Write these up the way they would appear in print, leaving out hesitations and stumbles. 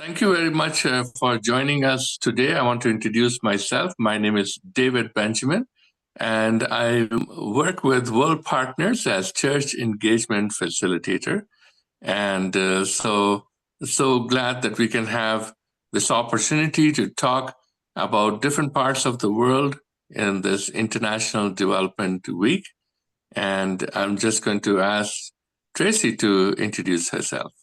Thank you very much for joining us today. I want to introduce myself. My name is David Benjamin, and I work with World Partners as Church Engagement Facilitator. And so glad that we can have this opportunity to talk about different parts of the world in this International Development Week. And I'm just going to ask Tracy to introduce herself.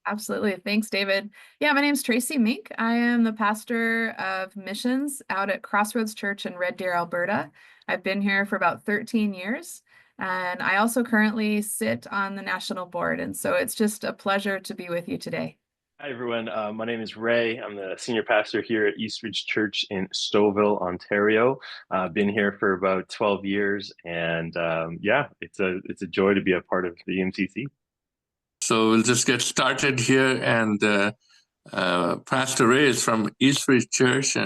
Absolutely. Thanks, David. Yeah, my name is Tracy Mink. I am the pastor of missions out at Crossroads Church in Red Deer, Alberta. I've been here for about 13 years, and I also currently sit on the national board. And so it's just a pleasure to be with you today. Hi, everyone. My name is Ray. I'm the senior pastor here at Eastridge Church in Stouffville, Ontario. I've been here for about 12 years, and yeah, it's a joy to be a part of the EMCC. So we'll just get started here. And Pastor Ray is from Eastridge Church.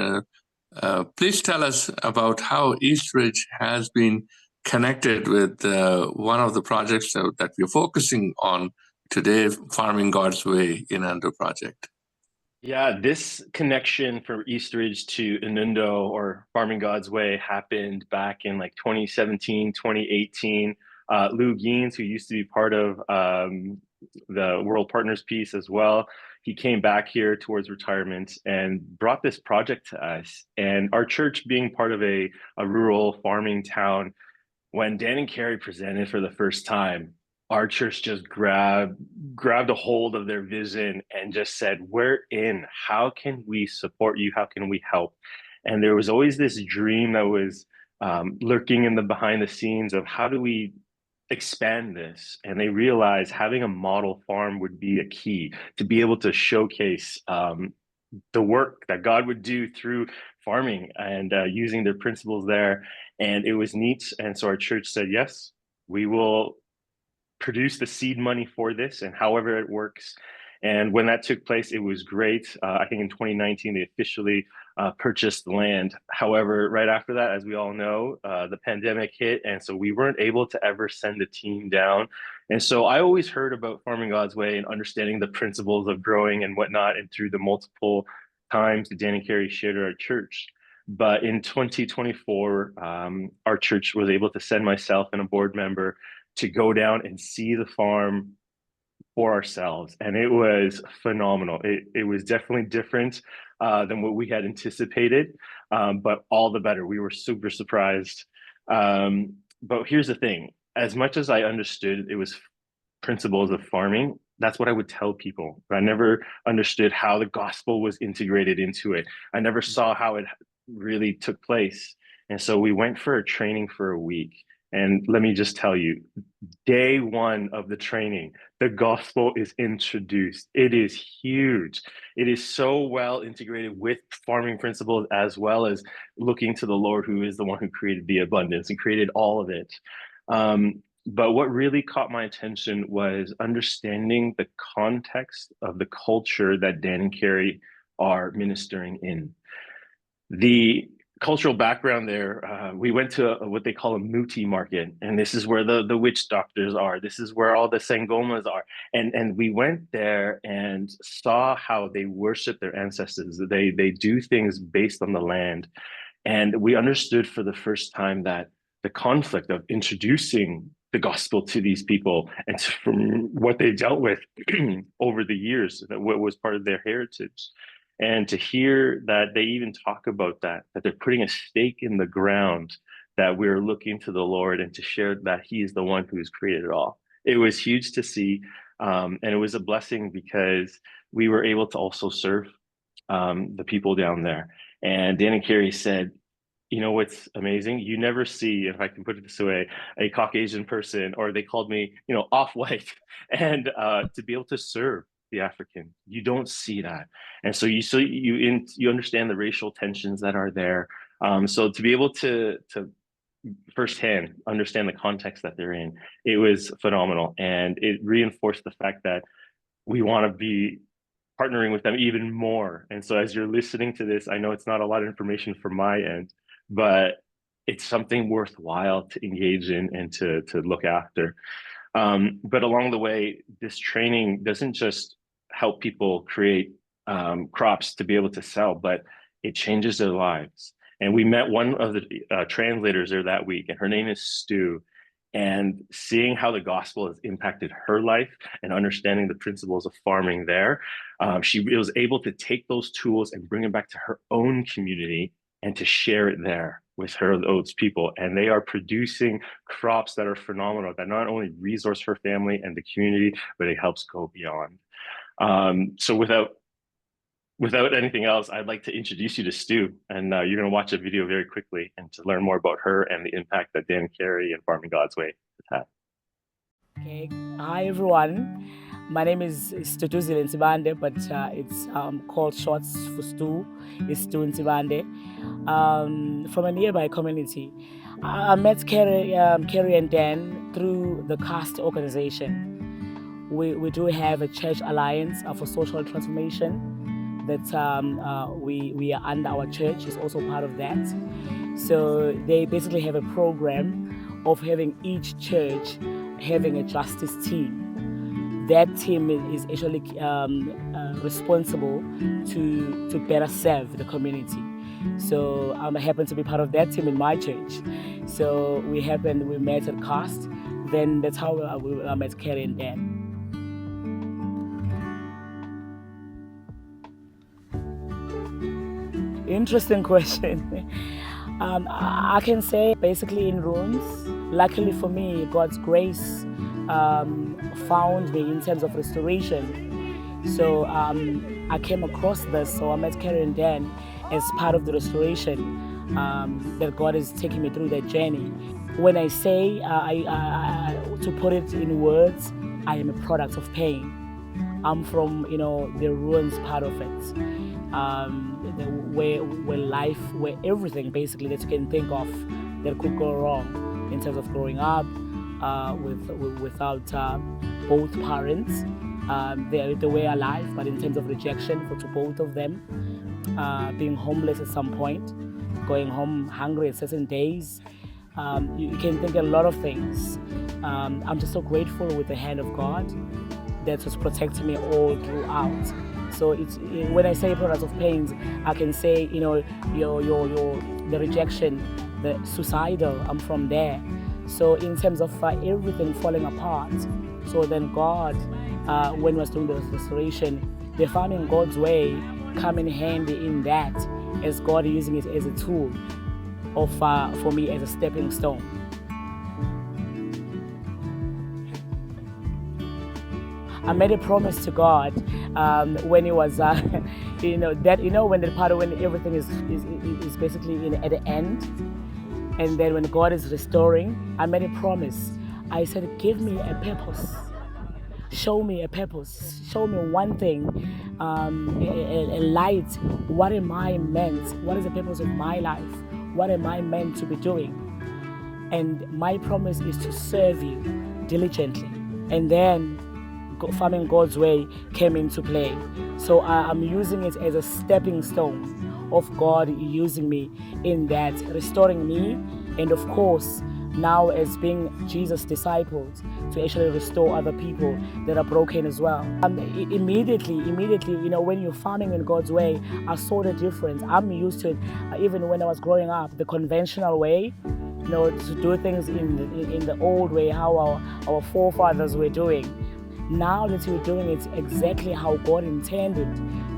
Please tell us about how Eastridge has been connected with one of the projects that we're focusing on today, Farming God's Way Inundo project. Yeah, this connection from Eastridge to Inundo, or Farming God's Way, happened back in like 2017, 2018. Lou Geens, who used to be part of the World Partners piece as well, he came back here towards retirement and brought this project to us. And our church, being part of a rural farming town, when Dan and Carrie presented for the first time, our church just grabbed a hold of their vision and just said, we're in. How can we support you? How can we help? And there was always this dream that was lurking in the behind the scenes of how do we expand this. And they realized having a model farm would be a key to be able to showcase the work that God would do through farming and using their principles there. And it was neat. And so our church said, yes, we will produce the seed money for this and however it works. And when that took place, it was great. I think in 2019, they officially purchased the land. However, right after that, as we all know, the pandemic hit. And so we weren't able to ever send a team down. And so I always heard about Farming God's Way and understanding the principles of growing and whatnot, and through the multiple times that Dan and Carrie shared at our church. But in 2024, our church was able to send myself and a board member to go down and see the farm for ourselves. And it was phenomenal. It was definitely different than what we had anticipated, but all the better. We were super surprised. But here's the thing, as much as I understood it was principles of farming, that's what I would tell people. But I never understood how the gospel was integrated into it. I never saw how it really took place. And so we went for a training for a week. And let me just tell you, day one of the training, the gospel is introduced. It is huge. It is so well integrated with farming principles, as well as looking to the Lord, who is the one who created the abundance and created all of it. But what really caught my attention was understanding the context of the culture that Dan and Carrie are ministering in. The cultural background there, we went to what they call a muti market, and this is where the witch doctors are. This is where all the sangomas are. And we went there and saw how they worship their ancestors. They do things based on the land. And we understood for the first time that the conflict of introducing the gospel to these people, and from what they dealt with over the years, what was part of their heritage. And to hear that they even talk about that they're putting a stake in the ground, that we're looking to the Lord, and to share that He is the one who's created it all. It was huge to see. And it was a blessing because we were able to also serve the people down there. And Dan and Carrie said, you know what's amazing? You never see, if I can put it this way, a Caucasian person, or they called me, off-white, and to be able to serve the African, you don't see that. And so you understand the racial tensions that are there. So to be able to firsthand understand the context that they're in, it was phenomenal, and it reinforced the fact that we want to be partnering with them even more. And so as you're listening to this, I know it's not a lot of information from my end, but it's something worthwhile to engage in and to look after. But along the way, this training doesn't just help people create crops to be able to sell, but it changes their lives. And we met one of the translators there that week, and her name is Stu. And seeing how the gospel has impacted her life and understanding the principles of farming there, she was able to take those tools and bring them back to her own community and to share it there with those people. And they are producing crops that are phenomenal, that not only resource her family and the community, but it helps go beyond. So without anything else, I'd like to introduce you to Stu, and you're going to watch a video very quickly and to learn more about her and the impact that Dan Carey and Farming God's Way has had. Okay, hi everyone. My name is Stu Nsibande, but it's called shorts for Stu. It's Stu Nsibande, from a nearby community. I met Carey and Dan through the CAST organization. We do have a church alliance for social transformation that we are under. Our church is also part of that. So they basically have a program of having each church having a justice team. That team is actually responsible to better serve the community. So I happen to be part of that team in my church. So we met at CAST. Then that's how I met Carey and Dan. Interesting question. I can say basically in ruins. Luckily for me, God's grace found me in terms of restoration. So I came across this, so I met Carey and Dan as part of the restoration that God is taking me through that journey. When I say, to put it in words, I am a product of pain. I'm from, the ruins part of it. Where life, where everything basically that you can think of that could go wrong in terms of growing up without both parents. They were alive, but in terms of rejection to both of them, being homeless at some point, going home hungry at certain days, you can think a lot of things. I'm just so grateful with the hand of God that was protecting me all throughout. So when I say products of pains, I can say, the rejection, the suicidal, I'm from there. So in terms of everything falling apart, so then God, when he was doing the restoration, the farming God's way come in handy in that, as God using it as a tool for me as a stepping stone. I made a promise to God when it was, when the part of when everything is basically at the end, and then when God is restoring, I made a promise. I said, give me a purpose. Show me a purpose. Show me one thing, a light. What am I meant? What is the purpose of my life? What am I meant to be doing? And my promise is to serve you diligently. And then Farming God's Way came into play. So I'm using it as a stepping stone of God using me in that, restoring me, and of course, now as being Jesus' disciples, to actually restore other people that are broken as well. Immediately, when you're farming in God's way, I saw the difference. I'm used to it, even when I was growing up, the conventional way, to do things in the old way, how our forefathers were doing. Now that we're doing it exactly how God intended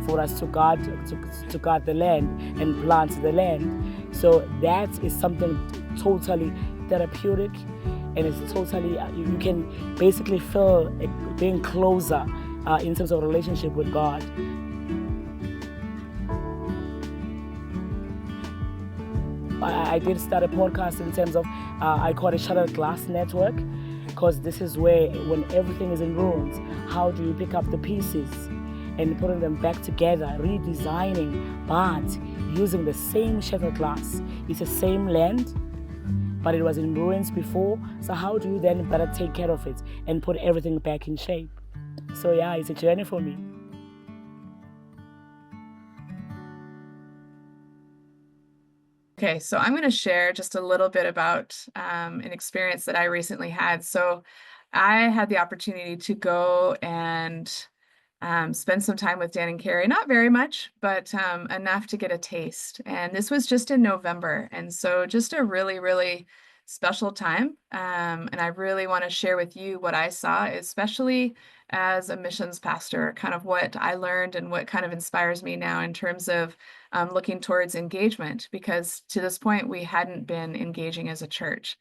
for us to guard the land and plant the land. So that is something totally therapeutic, and it's totally, you can basically feel being closer in terms of relationship with God. I did start a podcast in terms of, I call it Shattered Glass Network, because this is where, when everything is in ruins, how do you pick up the pieces and putting them back together, redesigning, but using the same shattered glass. It's the same land, but it was in ruins before. So how do you then better take care of it and put everything back in shape? So yeah, it's a journey for me. Okay, so I'm going to share just a little bit about an experience that I recently had. So I had the opportunity to go and spend some time with Dan and Carrie, not very much, but enough to get a taste. And this was just in November. And so just a really, really special time. And I really want to share with you what I saw, especially as a missions pastor, kind of what I learned and what kind of inspires me now in terms of looking towards engagement, because to this point, we hadn't been engaging as a church.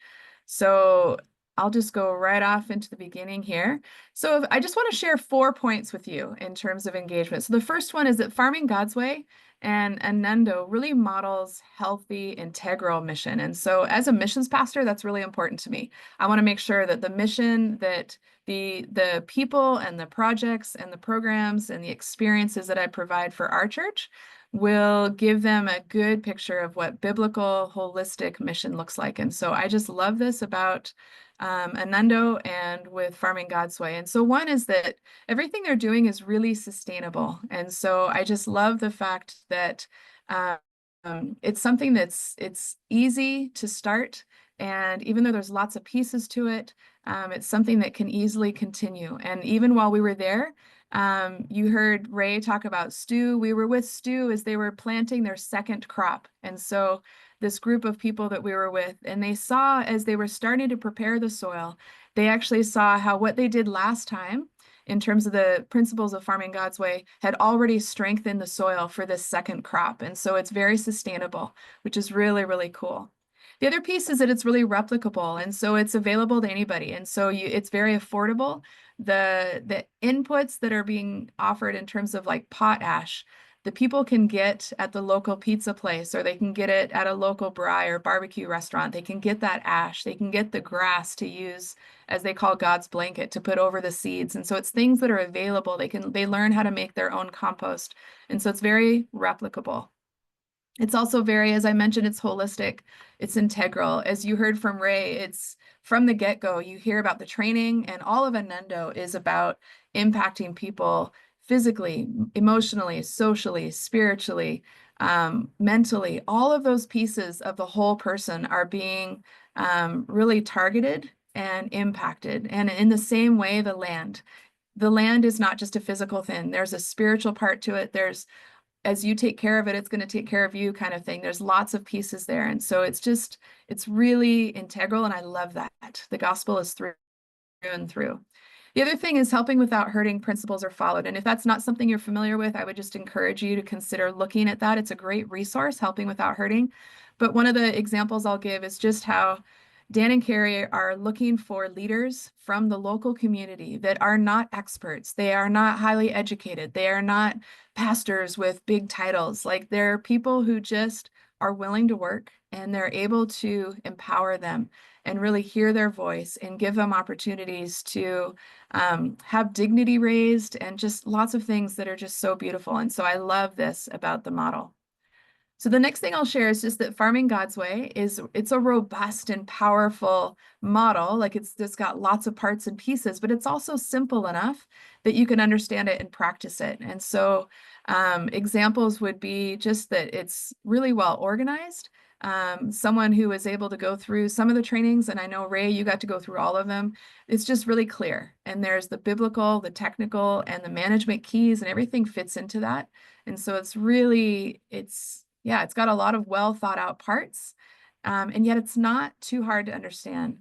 So I'll just go right off into the beginning here. So I just want to share 4 points with you in terms of engagement. So the first one is that Farming God's Way and Inundo really models healthy, integral mission. And so as a missions pastor, that's really important to me. I want to make sure that the mission, that the people and the projects and the programs and the experiences that I provide for our church will give them a good picture of what biblical, holistic mission looks like. And so I just love this about Inundo and with Farming God's Way. And so one is that everything they're doing is really sustainable. And so I just love the fact that it's something it's easy to start. And even though there's lots of pieces to it, it's something that can easily continue. And even while we were there, you heard Ray talk about Stu. We were with Stu as they were planting their second crop. And so this group of people that we were with, and they saw as they were starting to prepare the soil, they actually saw how what they did last time in terms of the principles of Farming God's Way had already strengthened the soil for this second crop. And so it's very sustainable, which is really, really cool. The other piece is that it's really replicable, and so it's available to anybody. And so it's very affordable. The inputs that are being offered in terms of like potash, the people can get at the local pizza place, or they can get it at a local braai or barbecue restaurant. They can get that ash. They can get the grass to use, as they call God's blanket, to put over the seeds. And so it's things that are available. They learn how to make their own compost. And so it's very replicable. It's also very, as I mentioned, it's holistic, it's integral. As you heard from Ray, it's from the get-go, you hear about the training, and all of Inundo is about impacting people physically, emotionally, socially, spiritually, mentally. All of those pieces of the whole person are being really targeted and impacted. And in the same way, the land is not just a physical thing. There's a spiritual part to it. There's, as you take care of it, it's going to take care of you kind of thing. There's lots of pieces there. And so it's really integral. And I love that. The gospel is through and through. The other thing is helping without hurting principles are followed. And if that's not something you're familiar with, I would just encourage you to consider looking at that. It's a great resource, Helping Without Hurting. But one of the examples I'll give is just how Dan and Carrie are looking for leaders from the local community that are not experts. They are not highly educated. They are not pastors with big titles. Like, they're people who just are willing to work, and they're able to empower them and really hear their voice and give them opportunities to have dignity raised, and just lots of things that are just so beautiful. And so I love this about the model. So the next thing I'll share is just that Farming God's Way it's a robust and powerful model. Like, it's got lots of parts and pieces, but it's also simple enough that you can understand it and practice it. And so examples would be just that it's really well organized. Someone who was able to go through some of the trainings, and I know, Ray, you got to go through all of them. It's just really clear. And there's the biblical, the technical, and the management keys, and everything fits into that. And so it's got a lot of well thought out parts, and yet it's not too hard to understand.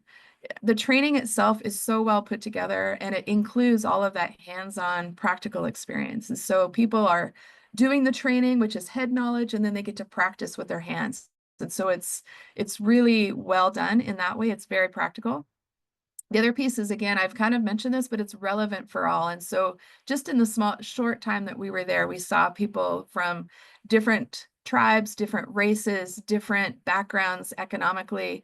The training itself is so well put together, and it includes all of that hands-on practical experience. And so people are doing the training, which is head knowledge, and then they get to practice with their hands. And so it's really well done in that way. It's very practical. The other piece is, again, I've kind of mentioned this, but it's relevant for all. And so just in the short time that we were there, we saw people from different tribes, different races, different backgrounds economically,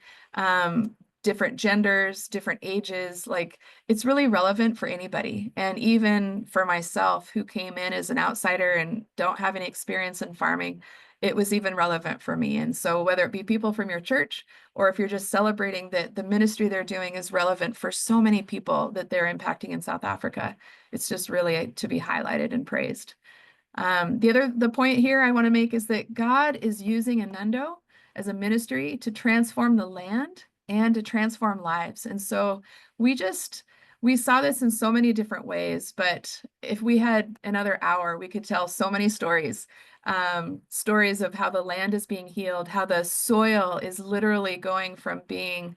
different genders, different ages. Like, it's really relevant for anybody. And even for myself, who came in as an outsider and don't have any experience in farming, it was even relevant for me. And so whether it be people from your church, or if you're just celebrating that the ministry they're doing is relevant for so many people that they're impacting in South Africa, it's just really to be highlighted and praised. The point here I want to make is that God is using Inundo as a ministry to transform the land and to transform lives. And so we saw this in so many different ways, but if we had another hour, we could tell so many stories. Stories of how the land is being healed, how the soil is literally going from being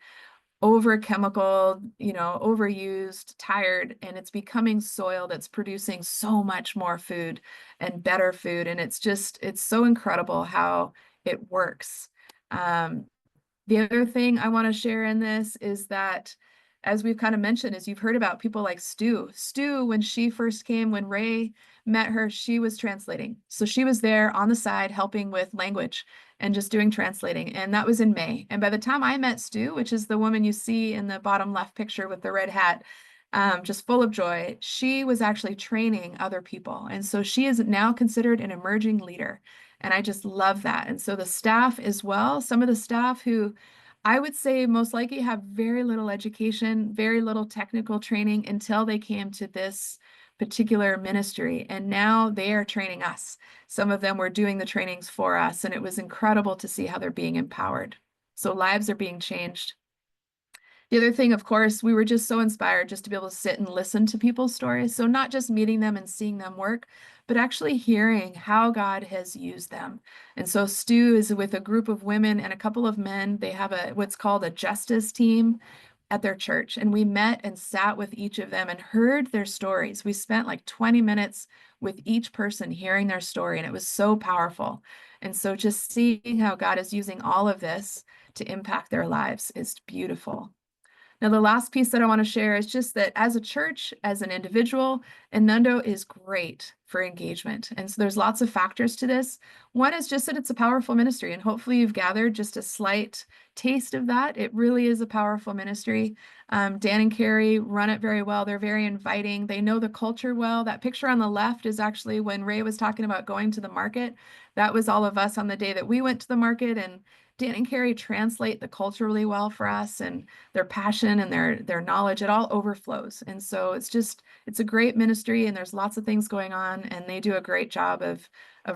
over chemical, overused, tired, and it's becoming soil that's producing so much more food and better food. And it's so incredible how it works. The other thing I want to share in this is that, as we've kind of mentioned, is you've heard about people like Stu. Stu, when she first came, when Ray met her, she was translating. So she was there on the side helping with language and just doing translating. And that was in May. And by the time I met Stu, which is the woman you see in the bottom left picture with the red hat, just full of joy, she was actually training other people. And so she is now considered an emerging leader. And I just love that. And so the staff as well, some of the staff who I would say most likely have very little education, very little technical training until they came to this particular ministry. And now they are training us. Some of them were doing the trainings for us, and it was incredible to see how they're being empowered. So lives are being changed. The other thing, of course, we were just so inspired just to be able to sit and listen to people's stories. So not just meeting them and seeing them work, but actually hearing how God has used them. And so Stu is with a group of women and a couple of men. They have what's called a justice team at their church. And we met and sat with each of them and heard their stories. We spent like 20 minutes with each person hearing their story, and it was so powerful. And so just seeing how God is using all of this to impact their lives is beautiful. Now, the last piece that I want to share is just that as a church, as an individual, Inundo is great for engagement. And so there's lots of factors to this. One is just that it's a powerful ministry, and hopefully you've gathered just a slight taste of that. It really is a powerful ministry. Dan and Carrie run it very well. They're very inviting. They know the culture well. That picture on the left is actually when Ray was talking about going to the market. That was all of us on the day that we went to the market, and Dan and Carrie translate the culture really well for us, and their passion and their knowledge, it all overflows. And so it's a great ministry, and there's lots of things going on, and they do a great job of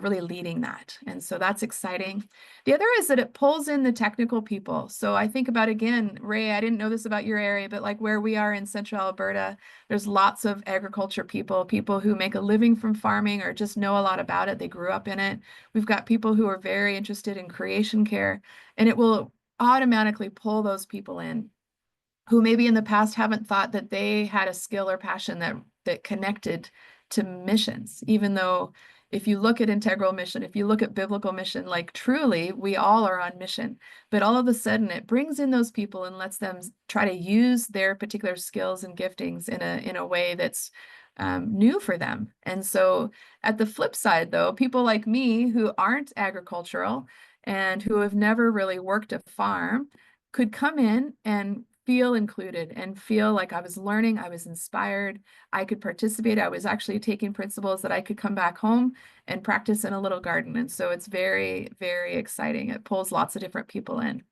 really leading that. And so that's exciting. The other is that it pulls in the technical people. So I think about, again, Ray, I didn't know this about your area, but like where we are in central Alberta, there's lots of agriculture people who make a living from farming or just know a lot about it. They grew up in it. We've got people who are very interested in creation care, and it will automatically pull those people in who maybe in the past haven't thought that they had a skill or passion that connected to missions, even though if you look at integral mission, if you look at biblical mission, like truly, we all are on mission. But all of a sudden, it brings in those people and lets them try to use their particular skills and giftings in a way that's new for them. And so at the flip side, though, people like me who aren't agricultural and who have never really worked a farm could come in and feel included and feel like I was learning, I was inspired, I could participate. I was actually taking principles that I could come back home and practice in a little garden. And so it's very, very exciting. It pulls lots of different people in.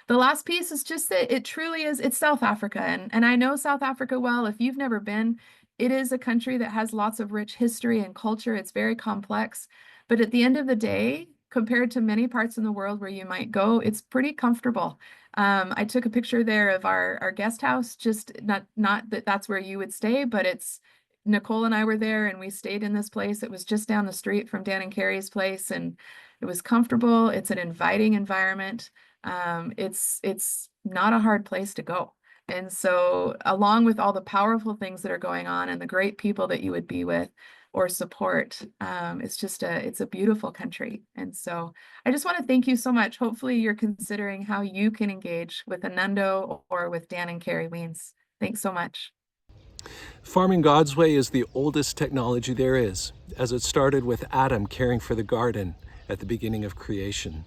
The last piece is just that it truly is, it's South Africa. And I know South Africa well. If you've never been, it is a country that has lots of rich history and culture. It's very complex. But at the end of the day, compared to many parts in the world where you might go, it's pretty comfortable. I took a picture there of our guest house, just not that that's where you would stay, but it's Nicole and I were there and we stayed in this place. It was just down the street from Dan and Carrie's place, and it was comfortable. It's an inviting environment. It's not a hard place to go. And so along with all the powerful things that are going on and the great people that you would be with or support, it's a beautiful country. And so I just want to thank you so much. Hopefully you're considering how you can engage with Inundo or with Dan and Carrie Weens. Thanks so much. Farming God's Way is the oldest technology there is, as it started with Adam caring for the garden at the beginning of creation.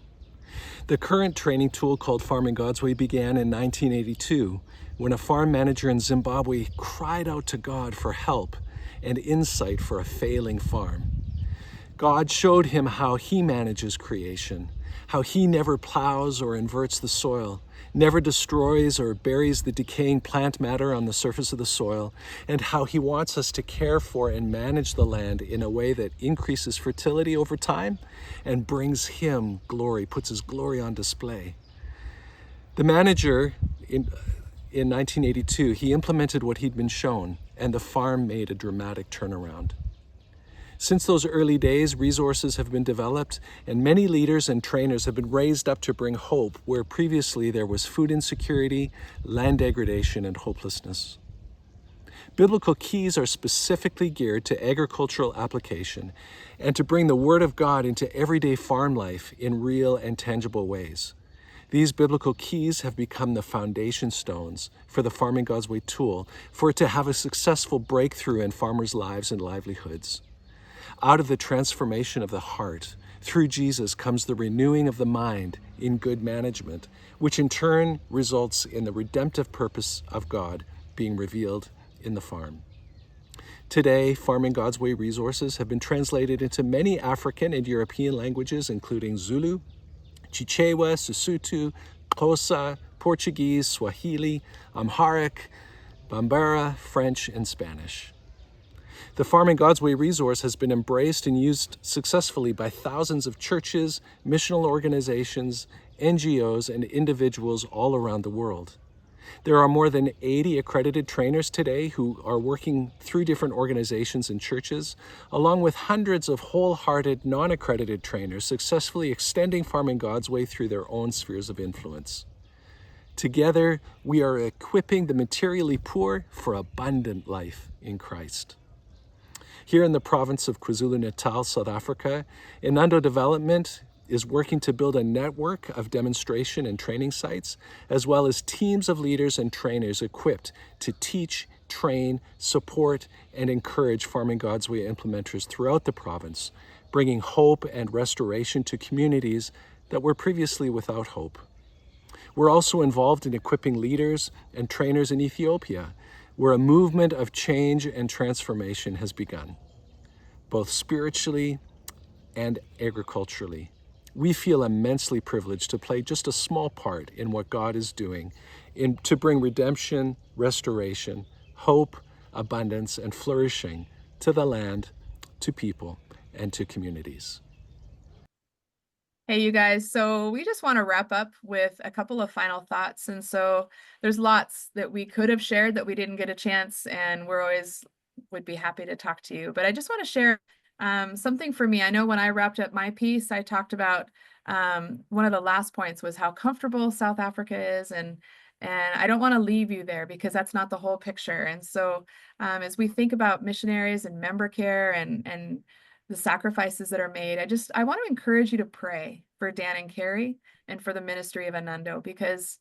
The current training tool called Farming God's Way began in 1982 when a farm manager in Zimbabwe cried out to God for help and insight for a failing farm. God showed him how he manages creation, how he never plows or inverts the soil, never destroys or buries the decaying plant matter on the surface of the soil, and how he wants us to care for and manage the land in a way that increases fertility over time and brings him glory, puts his glory on display. The manager in 1982, he implemented what he'd been shown, and the farm made a dramatic turnaround. Since those early days, resources have been developed, and many leaders and trainers have been raised up to bring hope where previously there was food insecurity, land degradation, and hopelessness. Biblical keys are specifically geared to agricultural application and to bring the Word of God into everyday farm life in real and tangible ways. These biblical keys have become the foundation stones for the Farming God's Way tool for it to have a successful breakthrough in farmers' lives and livelihoods. Out of the transformation of the heart, through Jesus comes the renewing of the mind in good management, which in turn results in the redemptive purpose of God being revealed in the farm. Today, Farming God's Way resources have been translated into many African and European languages, including Zulu, Chichewa, Sesotho, Xhosa, Portuguese, Swahili, Amharic, Bambara, French, and Spanish. The Farming God's Way resource has been embraced and used successfully by thousands of churches, missional organizations, NGOs, and individuals all around the world. There are more than 80 accredited trainers today who are working through different organizations and churches, along with hundreds of wholehearted, non-accredited trainers successfully extending Farming God's Way through their own spheres of influence. Together, we are equipping the materially poor for abundant life in Christ. Here in the province of KwaZulu-Natal, South Africa, Inundo Development is working to build a network of demonstration and training sites, as well as teams of leaders and trainers equipped to teach, train, support, and encourage Farming God's Way implementers throughout the province, bringing hope and restoration to communities that were previously without hope. We're also involved in equipping leaders and trainers in Ethiopia, where a movement of change and transformation has begun, both spiritually and agriculturally. We feel immensely privileged to play just a small part in what God is doing to bring redemption, restoration, hope, abundance, and flourishing to the land, to people, and to communities. Hey, you guys. So we just want to wrap up with a couple of final thoughts. And so there's lots that we could have shared that we didn't get a chance, and we're always would be happy to talk to you. But I just want to share something for me. I know when I wrapped up my piece, I talked about one of the last points was how comfortable South Africa is, and I don't want to leave you there because that's not the whole picture. And so as we think about missionaries and member care and the sacrifices that are made, I want to encourage you to pray for Dan and Carrie and for the ministry of Inundo, because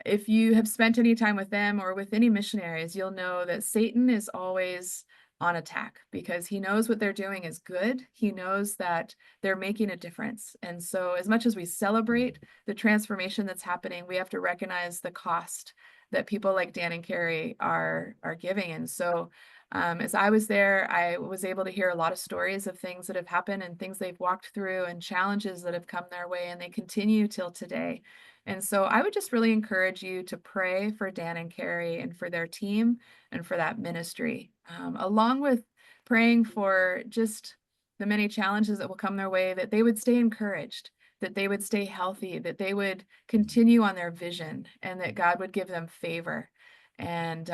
if you have spent any time with them or with any missionaries, you'll know that Satan is always on attack because he knows what they're doing is good. He knows that they're making a difference. And so as much as we celebrate the transformation that's happening, we have to recognize the cost that people like Dan and Carrie are giving. And so as I was there, I was able to hear a lot of stories of things that have happened and things they've walked through and challenges that have come their way, and they continue till today. And so I would just really encourage you to pray for Dan and Carrie and for their team and for that ministry, along with praying for just the many challenges that will come their way, that they would stay encouraged, that they would stay healthy, that they would continue on their vision, and that God would give them favor. And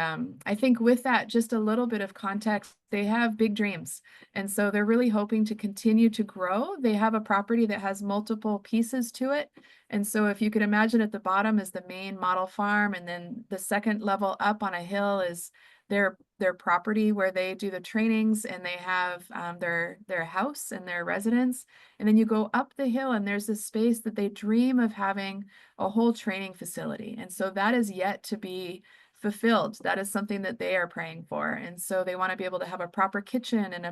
I think with that, just a little bit of context, they have big dreams. And so they're really hoping to continue to grow. They have a property that has multiple pieces to it. And so if you could imagine at the bottom is the main model farm, and then the second level up on a hill is their property where they do the trainings, and they have their house and their residence. And then you go up the hill and there's this space that they dream of having a whole training facility. And so that is yet to be fulfilled. That is something that they are praying for. And so they want to be able to have a proper kitchen and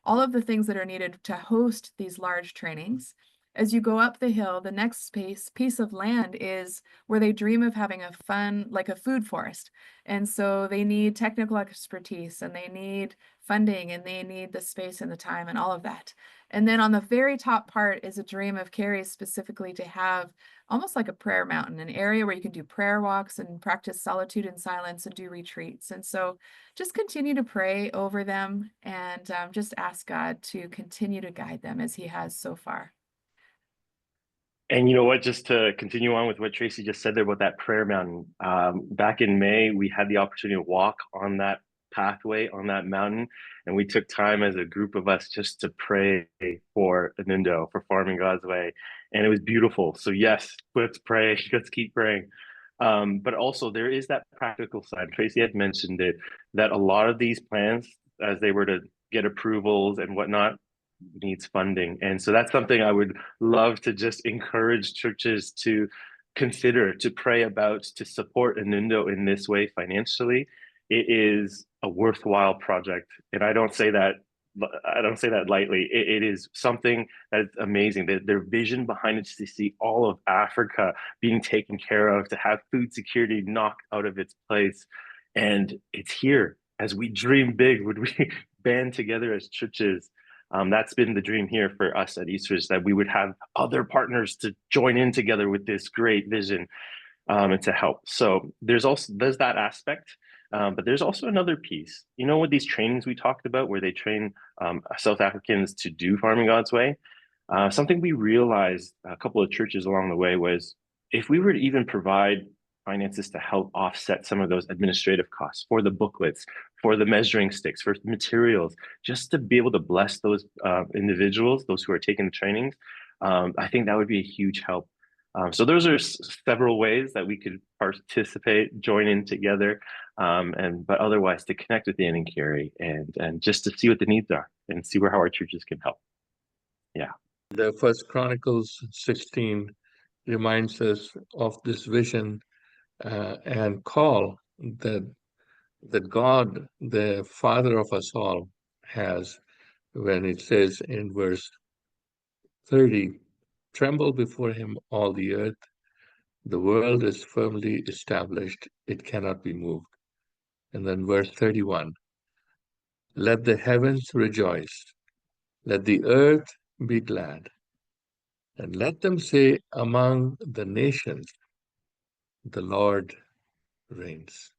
all of the things that are needed to host these large trainings. As you go up the hill, the next piece of land is where they dream of having a fun, like a food forest. And so they need technical expertise, and they need funding, and they need the space and the time and all of that. And then on the very top part is a dream of Carrie's specifically to have almost like a prayer mountain, an area where you can do prayer walks and practice solitude and silence and do retreats. And so just continue to pray over them, and just ask God to continue to guide them as he has so far. And you know what, just to continue on with what Tracy just said there about that prayer mountain, back in May, we had the opportunity to walk on that pathway on that mountain. And we took time as a group of us just to pray for Inundo, for Farming God's Way. And it was beautiful. So yes, let's pray, let's keep praying. But also there is that practical side. Tracy had mentioned it, that a lot of these plans, as they were to get approvals and whatnot, needs funding. And so that's something I would love to just encourage churches to consider, to pray about, to support Inundo in this way financially. It is a worthwhile project. And I don't say that lightly. It is something that is amazing. Their vision behind it is to see all of Africa being taken care of, to have food security knocked out of its place. And it's here. As we dream big, would we band together as churches? That's been the dream here for us at Eastridge, that we would have other partners to join in together with this great vision, and to help. So there's that aspect, but there's also another piece. You know, with these trainings we talked about, where they train South Africans to do Farming God's Way, something we realized a couple of churches along the way was, if we were to even provide finances to help offset some of those administrative costs for the booklets, for the measuring sticks, for materials, just to be able to bless those individuals, those who are taking the trainings, I think that would be a huge help. So those are several ways that we could participate, join in together, but otherwise to connect with Ann and Carrie and just to see what the needs are and see how our churches can help. Yeah. The First Chronicles 16 reminds us of this vision and call that God, the Father of us all, has, when it says in verse 30, "Tremble before him all the earth. The world is firmly established, it cannot be moved." And then verse 31, "Let the heavens rejoice, let the earth be glad, and let them say among the nations, the Lord reigns."